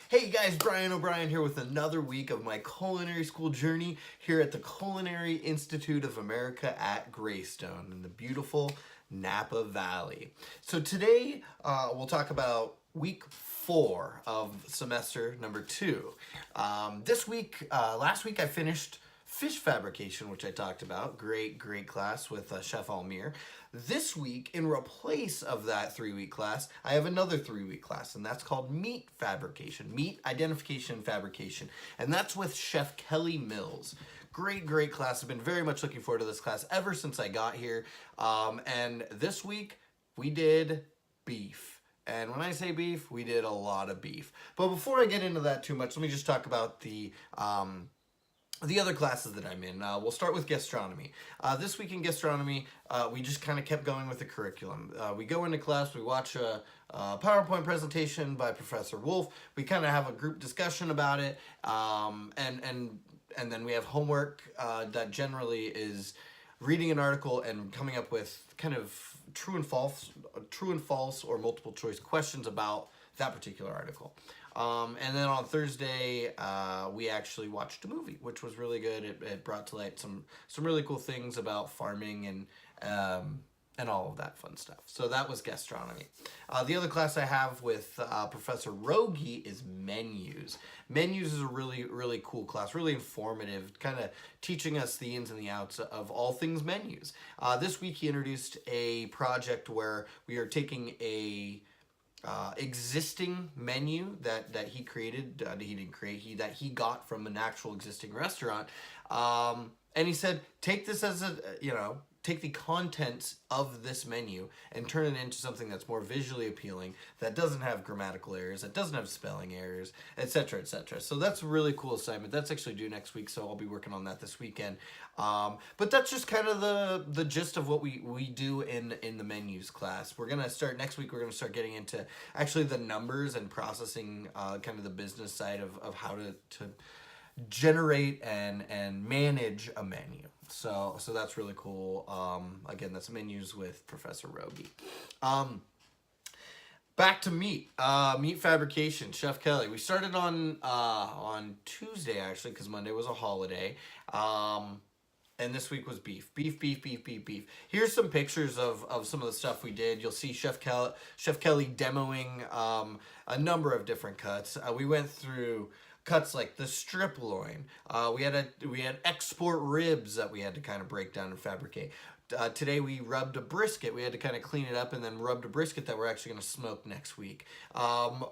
Hey guys, Brian O'Brien here with another week of my culinary school journey here at the Culinary Institute of America at Greystone in the beautiful Napa Valley. So today we'll talk about week 4 of semester number 2. Last week I finished fish fabrication, which I talked about. Great class with Chef Almir. This week, in replace of that 3-week class, I have another 3-week class, and that's called meat fabrication, meat identification and fabrication. And that's with Chef Kelly Mills. Great class. I've been very much looking forward to this class ever since I got here. And this week, we did beef. And when I say beef, we did a lot of beef. But before I get into that too much, let me just talk about the other classes that I'm in. We'll start with gastronomy. This week in gastronomy, we just kind of kept going with the curriculum. We go into class, we watch a PowerPoint presentation by Professor Wolf. We kind of have a group discussion about it, and then we have homework that generally is reading an article and coming up with kind of true and false or multiple choice questions about that particular article. And then on Thursday, we actually watched a movie, which was really good. It brought to light some really cool things about farming and all of that fun stuff. So that was gastronomy. The other class I have with Professor Rogi is menus. Menus is a really cool class, really informative, kind of teaching us the ins and the outs of all things menus. This week he introduced a project where we are taking a existing menu that he created, that he got from an actual existing restaurant, and he said, take this as take the contents of this menu and turn it into something that's more visually appealing, that doesn't have grammatical errors, that doesn't have spelling errors, etc., etc. So that's a really cool assignment. That's actually due next week, so I'll be working on that this weekend. But that's just kind of the gist of what we do in the menus class. We're gonna start next week. We're gonna start getting into actually the numbers and processing, kind of the business side of how to generate and manage a menu. So that's really cool. Again, that's menus with Professor Rogi. Back to meat fabrication. Chef Kelly. We started on Tuesday actually, because Monday was a holiday. And this week was beef. Here's some pictures of some of the stuff we did. You'll see Chef Kelly demoing a number of different cuts. We went through cuts like the strip loin. We had export ribs that we had to kind of break down and fabricate. Today we rubbed a brisket. We had to kind of clean it up and then rubbed a brisket that we're actually going to smoke next week.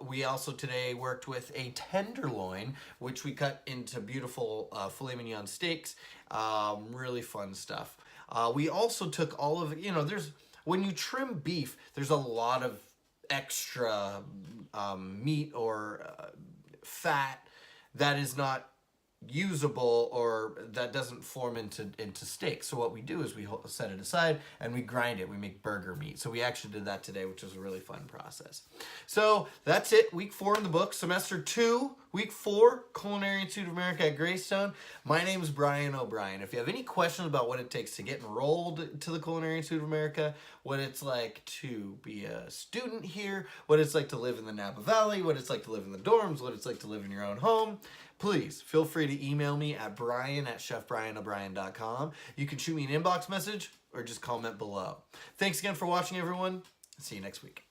We also today worked with a tenderloin, which we cut into beautiful filet mignon steaks. Really fun stuff. We also took all of when you trim beef, there's a lot of extra meat or fat that is not usable or that doesn't form into steak. So what we do is we set it aside and we grind it. We make burger meat. So we actually did that today, which was a really fun process. So that's it. Week 4 in the book. Semester 2, week 4, Culinary Institute of America at Greystone. My name is Brian O'Brien. If you have any questions about what it takes to get enrolled to the Culinary Institute of America, what it's like to be a student here, what it's like to live in the Napa Valley, what it's like to live in the dorms, what it's like to live in your own home, please feel free to email me at brian@chefbrianobrien.com. You can shoot me an inbox message or just comment below. Thanks again for watching, everyone. See you next week.